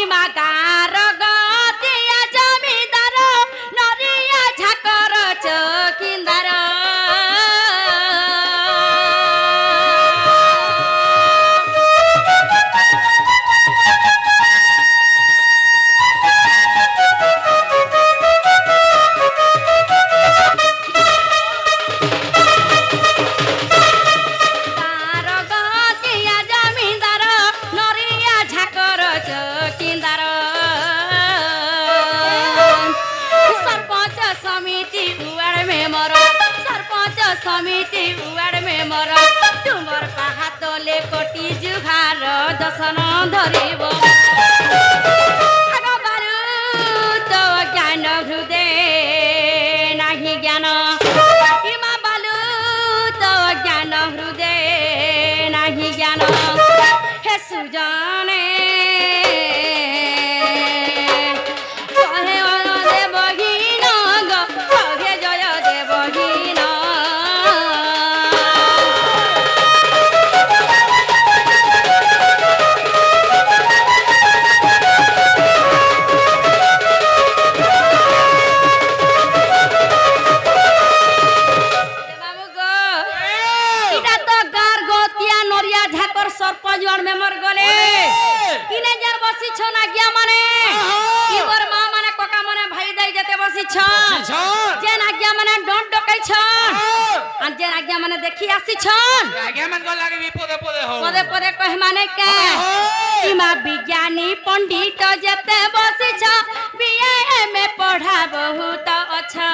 ইমা গার গতিয়া জমিদার নরিয়া ঝাকর চকিন্দার समिति उड़ में मर तुमर पाहातले कोटी जुहार दर्शन धरिब तो ज्ञान हृदय नाही ज्ञान इमा बालू तो ज्ञान हृदय नाही ज्ञान हे सुजाने सरपंच मेमर गले किने जार बसी छ नागिया माने इवर मां माने कोका माने भाई दाई जते बसी छ जे नागिया माने डोंट डकै छ आ जे नागिया माने देखि आसी छ नागिया मन को लागे विपदे पदे हो पदे पदे कह माने के इमा विज्ञानी पंडित जते बसी छ बीए में पढ़ा बहुत अच्छा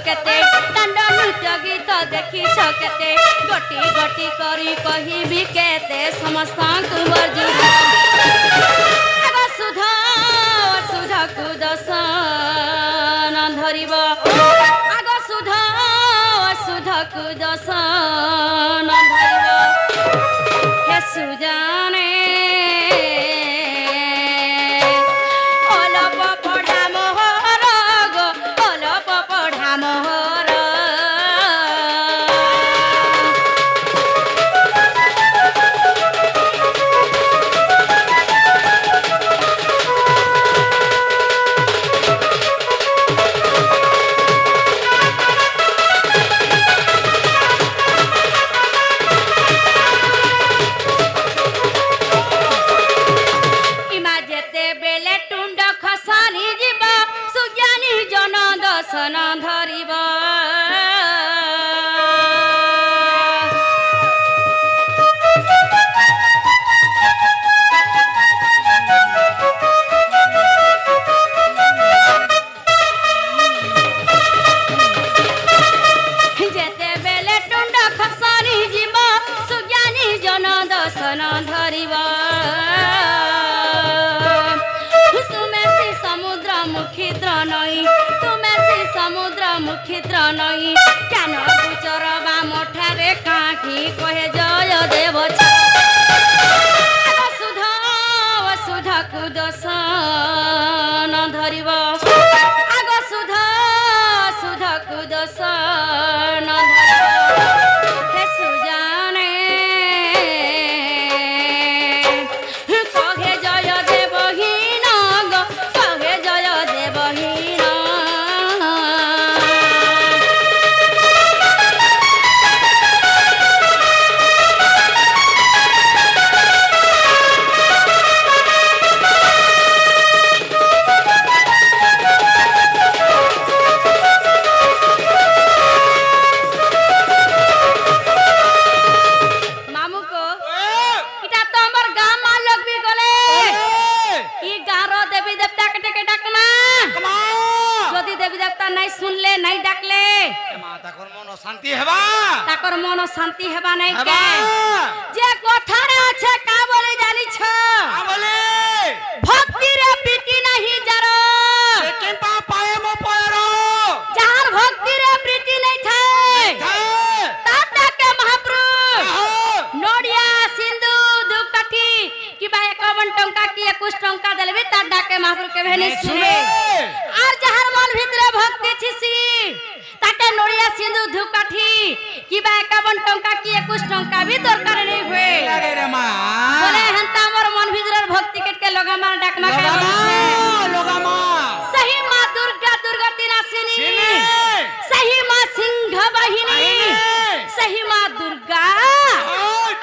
केते दंड नृत्य गीत देखी छकेते गोटी गोटी करी कहिबी केते समस्त कुंवर आग सुधा सुधा कुदसन धरिब आग सुधा सुधा कुदसन धरिब हे सुजाने धरिब जेते बेले टुंड खसानी जीव सुज्ञानी जन दर्शन धरिब समुद्र मुखिद्र नई समुद्र मुखिद्र नई ज्ञान गुचर बा मठारे काकी कहे जय देव सुधा सुधा कुदसन धरिब आग सुधा सुधा कुदसन धरिब हे सुजाने कहे जय देवहीन कहे जय देवहीन सुनले नहीं डाकले ताकर मन शांति हेबा ताकर मन शांति हेबा नहीं के जे कोठारे আছে का बोले जानी छ का बोले भक्ति रे पीती नहीं जरा से महापुर के भेनी सुने আর যাহার মন ভিতরে ভক্তি ছিসি তাকে নড়িয়া সিন্ধু ধূপকাঠি কিবা 51 টঙ্কা কি 21 টঙ্কা भी দরকার নেই हुए লাগে রে মা বলে হন্তা আমার মন ভিতরের ভক্তি কেটকে লগা মার ডাকমা কে লগা মা सही मां दुर्गा दुर्गति नासिनी सही मां सिंह वाहिनी सही मां दुर्गा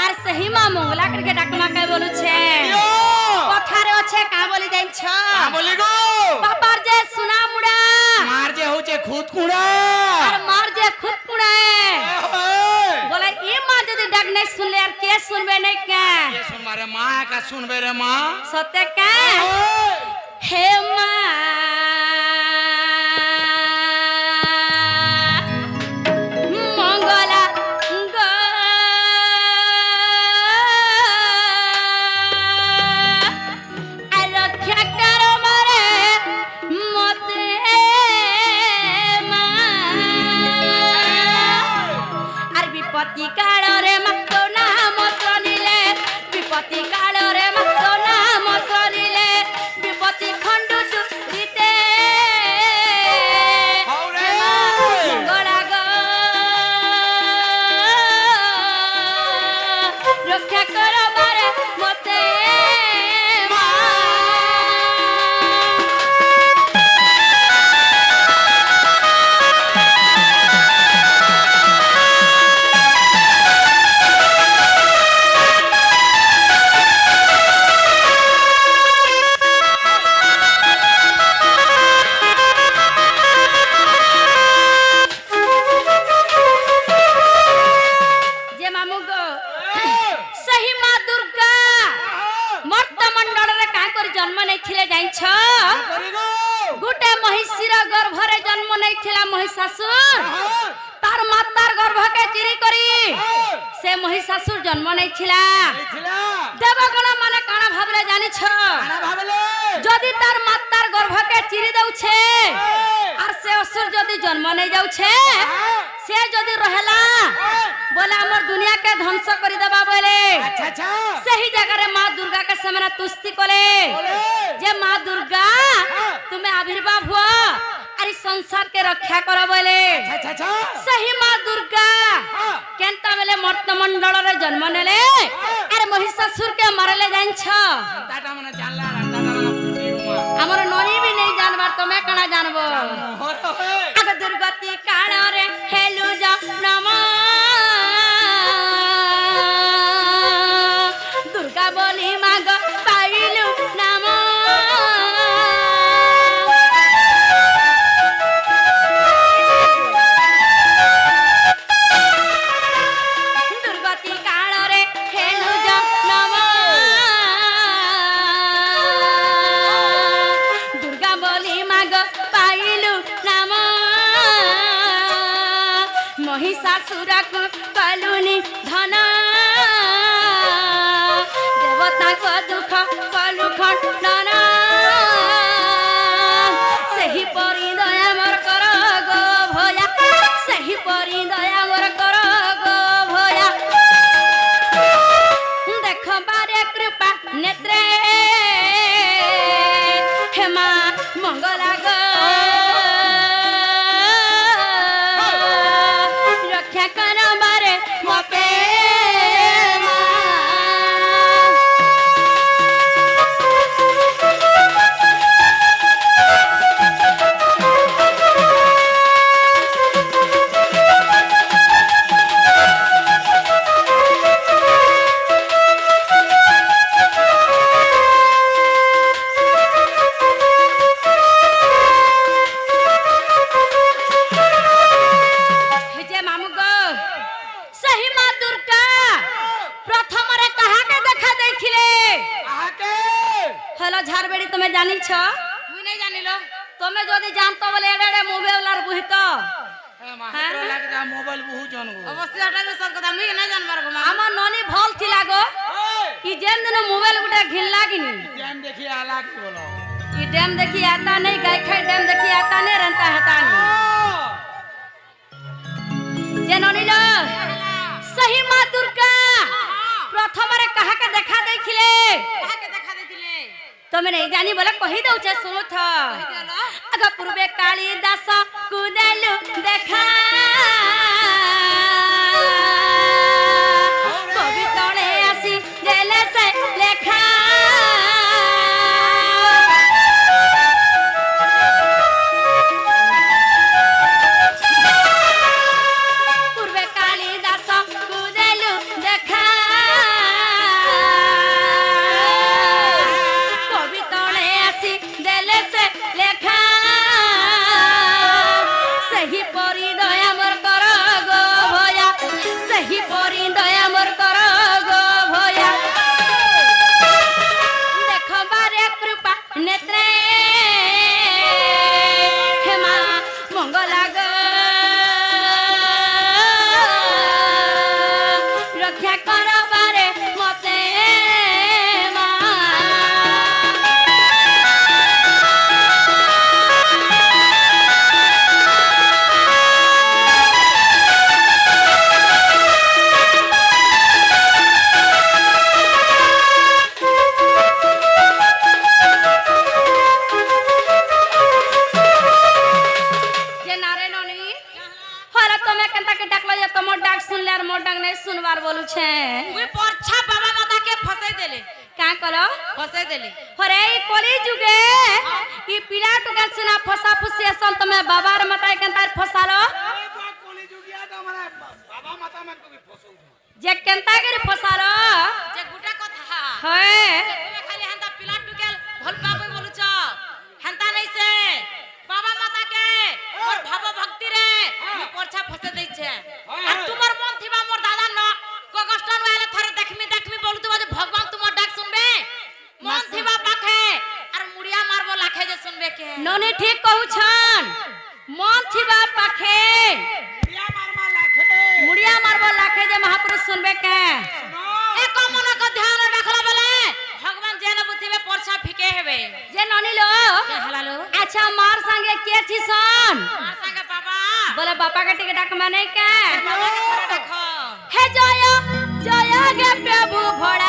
আর सही मां मंगला करके डाकमा के बोलु छे কথারে আছে কা বলি যাইছ কা বলি গো বাবার যে সুনা মুড়া মার যে হচ্ছে খুদ কুড়া আর মার যে খুদ কুড়া বলে এই মা যদি ডাক নাই শুনলে আর কে শুনবে নাই কে কে শুনবা রে মা একা শুনবে রে মা সত্যি কে হে মা মঙ্গলা গো আর রক্ষা কর মারে মতে মা আর বিপত্তি কাଳରେ মাত্র নাম শনিলে বিপত্তি কাଳରେ মাত্র নাম শনিলে বিপত্তি খণ্ড দিতে মঙ্গলা গো রক্ষা কর মারে মতে মা যে মামু গো সহি মা দুর্গা মর্তমণ্ডল রে কা করে জন্ম নেইছিলে জানছ করি গো গুটে মহিষীর গর্ভরে জন্ম নেইছিলা মহিষাসুর তার মাতার গর্ভকে চিরি করি সে মহিষাসুর জন্ম নেইছিলা ছিলা দেবগণ মানে কানা ভাবলে জানিছ আনা ভাবলে যদি তার মাতার গর্ভকে চিরি দউছে আর সে অসুর যদি জন্ম নেই যাউছে সে যদি রহেলা बोले हमर दुनिया के ध्वंस कर देबा बोले अच्छा अच्छा सही जगह रे मां दुर्गा के सामने तुस्ती कोले जे मां दुर्गा तुम्हें आविर्भाव हुआ अरे संसार के रक्षा करो बोले अच्छा अच्छा सही मां दुर्गा केनता बेले मर्तमंडल रे जन्म नेले अरे महिषासुर के मारले जान्छ दादा मने जानला दादा मने बुझियो मा हमर ननी भी नहीं जानबार तमे कना जानबो अग दुर्गति काल रे हेलु जा नमा दुर्गा बोली माग पाइलु नाम दुर्गति काल रे हेलु जा नाम दुर्गा बोली माग पाइलु नाम महिषासुर को कलुनी धन देवता को दुख कलु खंडन सही परी दया मोर कर गो भया सही परी दया मोर कर गो भया देख बारे कृपा नेत्रे हेमा मंगला गो रक्षा कर बारे मते मा हे जे मामू गो सही मां दुर्गा प्रथम रे कहा के देखा देखिले आके हेलो झारबेड़ी तुमे जानि छ मुई नहीं जानिलो तुमे जदी जानतो बोले एडे मोबाइल आर बुहितो ए मा हाथ लाग जा मोबाइल बहु जन गो अवश्य हटा के सब कथा मुई नहीं जानबार गो हमर ननी भल थिला गो ई जेन दिन मोबाइल गुटा घिन लागिनी गेम देखी आला की बोलो ई डैम देखी आता नहीं गाय खाई डैम देखी आता नहीं रहता हता नहीं जे ननी लो सही मां दुर्गा प्रथम रे कहा के देखा देखिले काहे के देखा देथिले तो तमे नहीं जानी बोले कहि दउछे सुनु थ अग पूर्वे कालिदास कुदेलु देखा कवि तळे आसी देले से लेखा पूर्वे कालिदास कुदेलु देखा कवि तळे आसी देले से लेखा सही परी दया मोर कर गो भया सही परी दया मोर कर गो भया देख बारे कृपा नेत्रे हेमा मंगला ग रक्षा कर बारे मते मा जे नारे ननी हरे तमे केनता के डाकलो जे तमो डाक सुनले और मोर डाक नहीं सुनवार बोलू छे मुई परछा बाबा माता के फसे देले का करो फसे देले हरे ई कली जुगे ई पिला टुका सिना फसा फुसी असन तमे बाबार माता केनता फसालो कोली जुगिया तो हमारा बाबा माता मन को भी फसौ जे केनता के फसालो जे गुटा कथा है तुमे खाली हंता पिला टुकेल भल पाबे बोलु छ हंता नहीं से बाबा माता के मोर भाव भक्ति रे मुई परछा फसे दै छे और तुमर मन थिबा मोर दादा न को कष्ट न आले थरे देखमी बोलु तो जे भगवान तुमर डाक सुनबे मन थिबा पाखे और मुड़िया मारबो लाखे जे सुनबे के ननी ठीक कहू छन मन थिबा पाखे मुड़िया मारमा लाखे मुड़िया मारबो लाखे जे महापुरुष सुनबे के एक मन को ध्यान रखला बेले भगवान जेन बुद्धि में परछा फिके हेबे जे ननी लो के हलालो अच्छा मार संगे के थी सन आ संगे बाबा बोले बापा के टिकट डाक माने के बाबा के थरे देखो हे जय जय गे प्रभु भड़